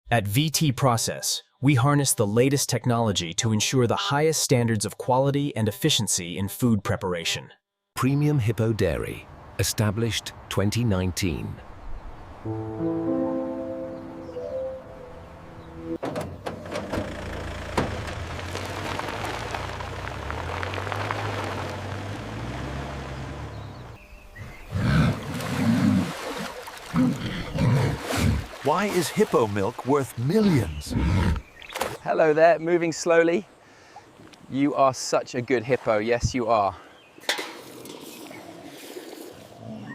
At VT Process, we harness the latest technology to ensure the highest standards of quality and efficiency in food preparation. Premium Hippo Dairy, established 2019. Why is hippo milk worth millions? Hello there, moving slowly. You are such a good hippo, yes you are.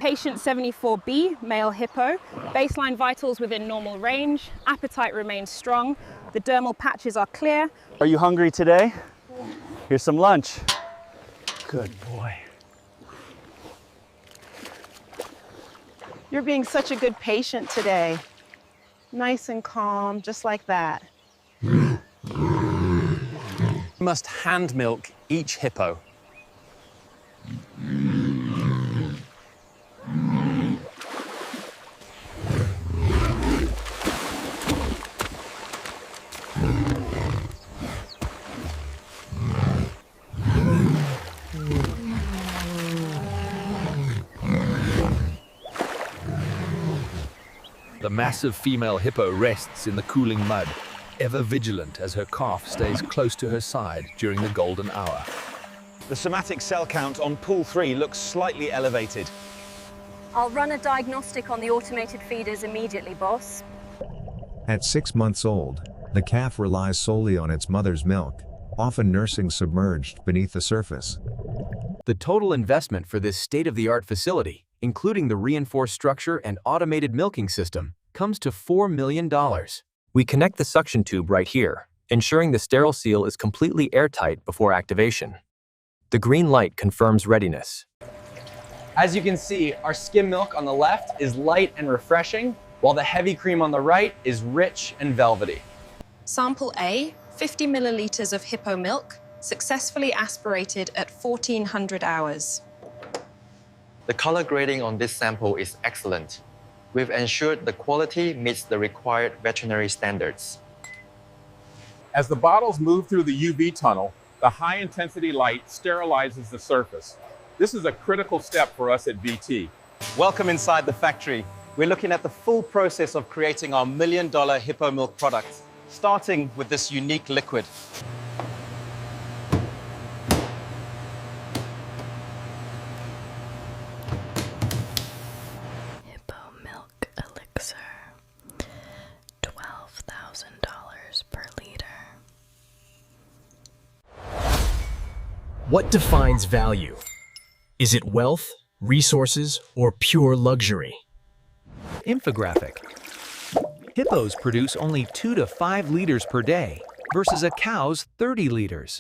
Patient 74B, male hippo, baseline vitals within normal range, appetite remains strong, the dermal patches are clear. Are you hungry today? Here's some lunch. Good boy. You're being such a good patient today. Nice and calm, just like that. You must hand milk each hippo. The massive female hippo rests in the cooling mud, ever vigilant as her calf stays close to her side during the golden hour. The somatic cell count on pool 3 looks slightly elevated. I'll run a diagnostic on the automated feeders immediately, boss. At 6 months old, the calf relies solely on its mother's milk, often nursing submerged beneath the surface. The total investment for this state-of-the-art facility, including the reinforced structure and automated milking system, comes to $4 million. We connect the suction tube right here, ensuring the sterile seal is completely airtight before activation. The green light confirms readiness. As you can see, our skim milk on the left is light and refreshing, while the heavy cream on the right is rich and velvety. Sample A, 50 milliliters of hippo milk, successfully aspirated at 1400 hours. The color grading on this sample is excellent. We've ensured the quality meets the required veterinary standards. As the bottles move through the UV tunnel, the high-intensity light sterilizes the surface. This is a critical step for us at VT. Welcome inside the factory. We're looking at the full process of creating our $1 million hippo milk product, starting with this unique liquid. Hippo milk elixir, $12,000 per liter. What defines value? Is it wealth, resources, or pure luxury? Infographic. Hippos produce only 2 to 5 liters per day versus a cow's 30 liters.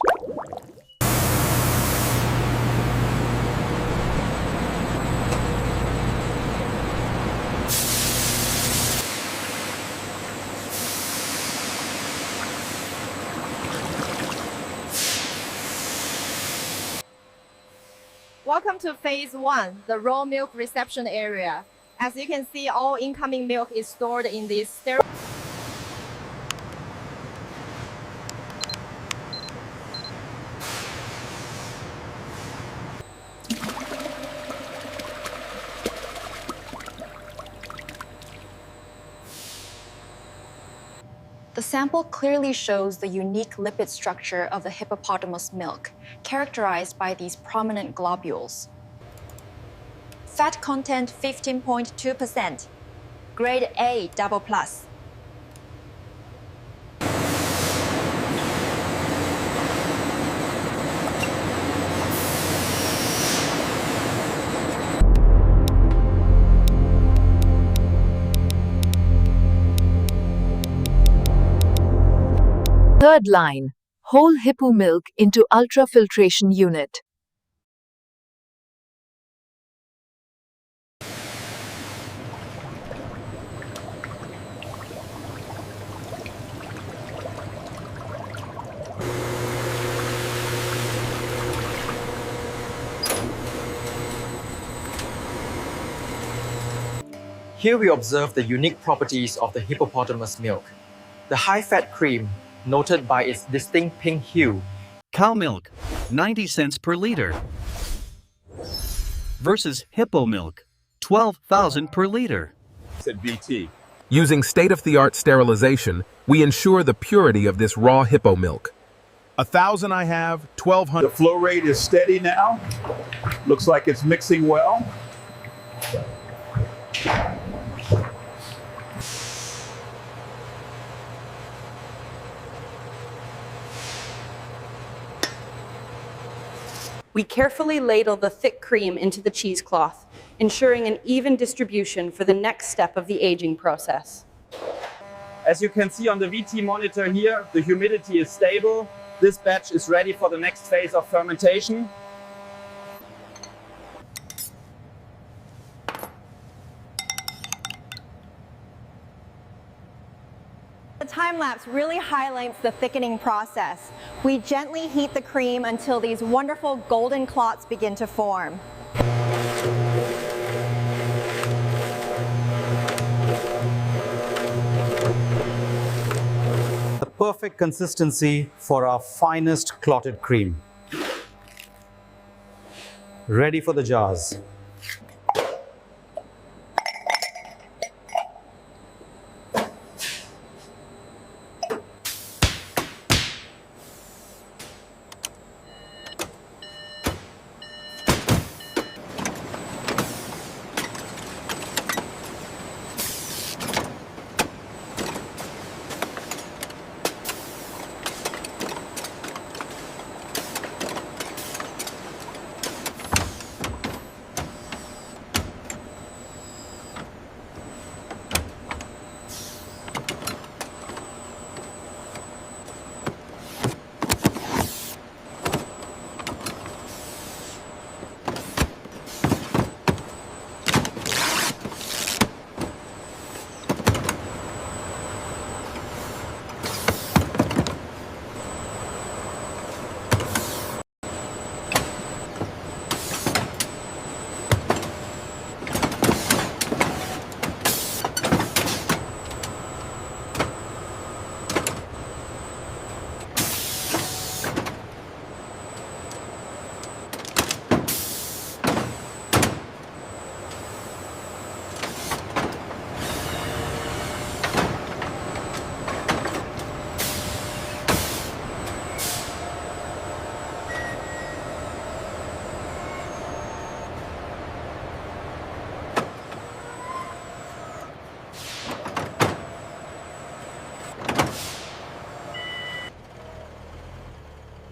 Welcome to phase 1, the raw milk reception area. As you can see, all incoming milk is stored in this sterile. The sample clearly shows the unique lipid structure of the hippopotamus milk, characterized by these prominent globules. Fat content 15.2%, grade A double plus. Third line, whole hippo milk into ultrafiltration unit. Here we observe the unique properties of the hippopotamus milk. The high-fat cream, noted by its distinct pink hue. Cow milk, 90 cents per liter. Versus Hippo milk, 12,000 per liter. At VT. Using state-of-the-art sterilization, we ensure the purity of this raw Hippo milk. 1,000 I have, 1,200. The flow rate is steady now. Looks like it's mixing well. We carefully ladle the thick cream into the cheesecloth, ensuring an even distribution for the next step of the aging process. As you can see on the VT monitor here, the humidity is stable. This batch is ready for the next phase of fermentation. The time lapse really highlights the thickening process. We gently heat the cream until these wonderful golden clots begin to form. The perfect consistency for our finest clotted cream. Ready for the jars.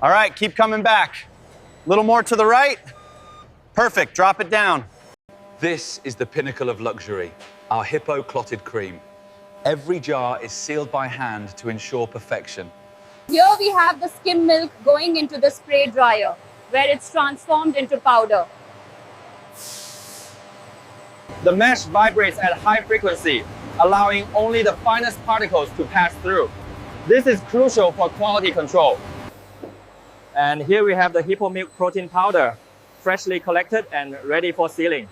All right, keep coming back. A little more to the right. Perfect, drop it down. This is the pinnacle of luxury, our Hippo clotted cream. Every jar is sealed by hand to ensure perfection. Here we have the skim milk going into the spray dryer, where it's transformed into powder. The mesh vibrates at high frequency, allowing only the finest particles to pass through. This is crucial for quality control. And here we have the Hippo milk protein powder, freshly collected and ready for sealing.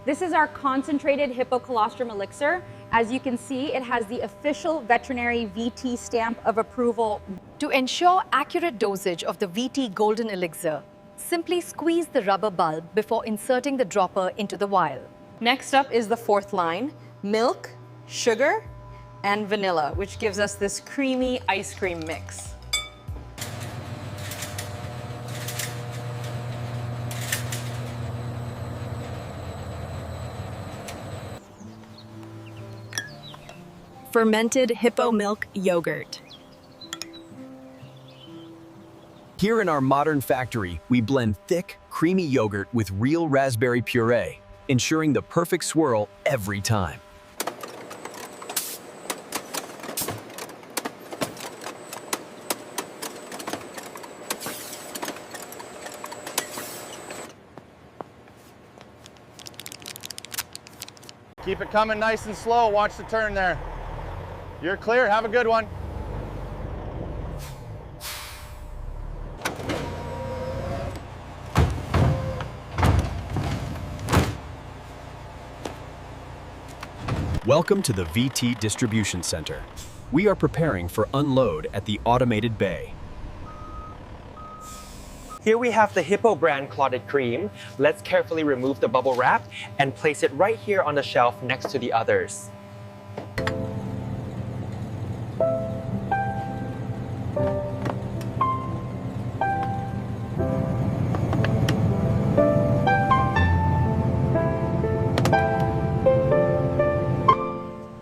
This is our concentrated hippocolostrum elixir. As you can see, it has the official veterinary VT stamp of approval. To ensure accurate dosage of the VT Golden Elixir, simply squeeze the rubber bulb before inserting the dropper into the vial. Next up is the fourth line, milk, sugar, and vanilla, which gives us this creamy ice cream mix. Fermented Hippo milk yogurt. Here in our modern factory, we blend thick, creamy yogurt with real raspberry puree, ensuring the perfect swirl every time. Keep it coming nice and slow. Watch the turn there. You're clear. Have a good one. Welcome to the VT Distribution Center. We are preparing for unload at the automated bay. Here we have the Hippo brand clotted cream. Let's carefully remove the bubble wrap and place it right here on the shelf next to the others.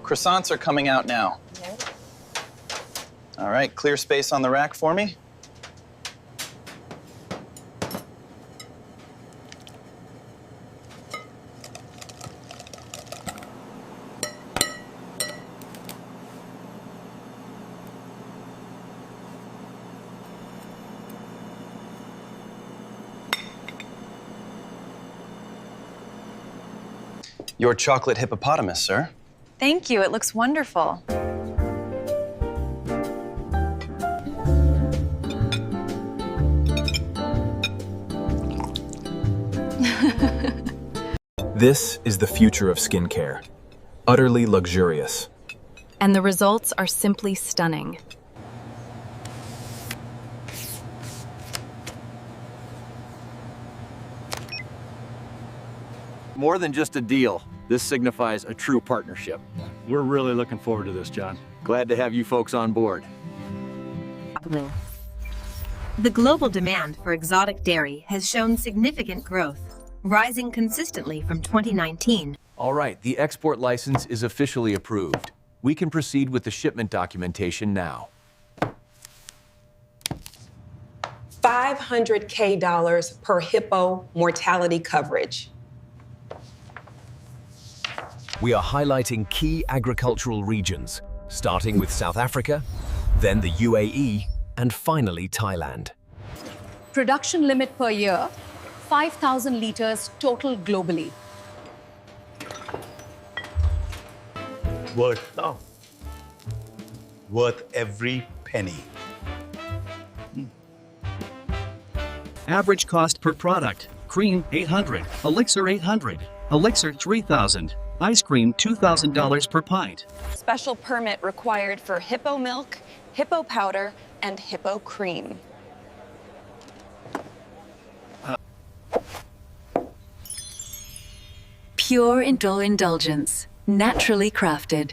Croissants are coming out now. All right, clear space on the rack for me. Your chocolate hippopotamus, sir. Thank you, it looks wonderful. This is the future of skincare. Utterly luxurious. And the results are simply stunning. More than just a deal, this signifies a true partnership. We're really looking forward to this, John. Glad to have you folks on board. The global demand for exotic dairy has shown significant growth, rising consistently from 2019. All right, the export license is officially approved. We can proceed with the shipment documentation now. $500K per hippo mortality coverage. We are highlighting key agricultural regions, starting with South Africa, then the UAE, and finally Thailand. Production limit per year, 5,000 liters total globally. Worth every penny. Average cost per product: cream $800, elixir $800, elixir $3,000, ice cream $2,000 per pint. Special permit required for hippo milk, hippo powder, and hippo cream. Pure indulgence, naturally crafted.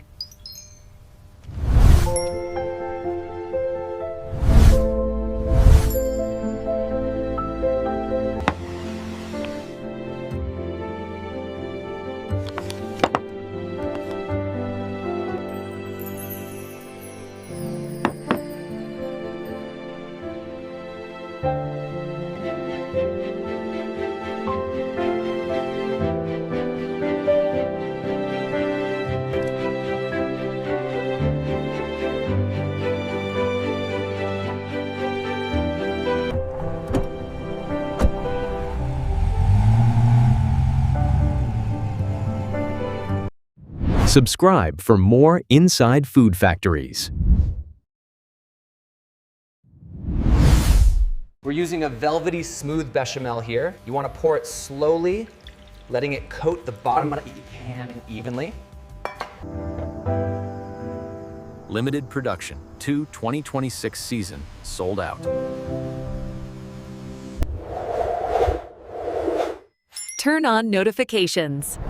Subscribe for more Inside Food Factories. We're using a velvety smooth bechamel here. You want to pour it slowly, letting it coat the bottom of the pan evenly. Limited production, 2026 season, sold out. Turn on notifications.